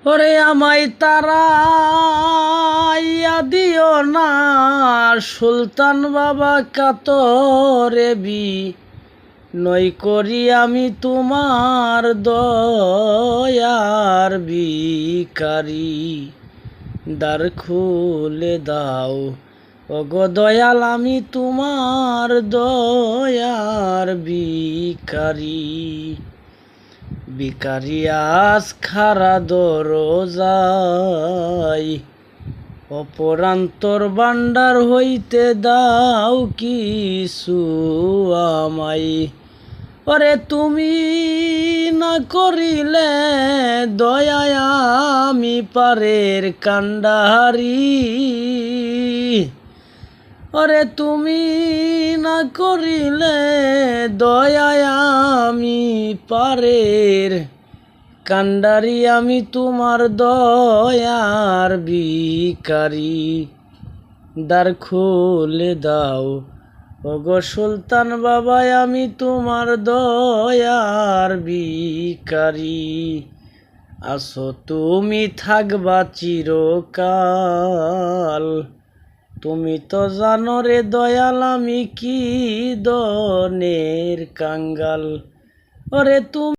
ওরে আমায় তারাইয়া দিও না সুলতান বাবা কাতরে নই করি আমি তোমার দয়ার ভিখারি। দ্বার খুলে দাও ওগো দয়াল আমি তোমার দয়ার ভিখারি। ভিখারি আজ খারা দরজায় অপরান্তর ভান্ডার হইতে দাও কিছু আমায়। ওরে তুমি না করিলে দয়ায় আমি পারের কান্ডারি। ওরে তুমি না করিলে দয়ায় আমি পারের কান্ডারি। আমি তোমার দয়ার ভিখারি। দ্বার খুলে দাও ওগো সুলতান বাবা আমি তোমার দয়ার ভিখারি। আসো তুমি থাকবা চিরকাল, তুমি তো জানো রে দয়াল আমি কি দনের কাঙ্গাল। ওরে তুমি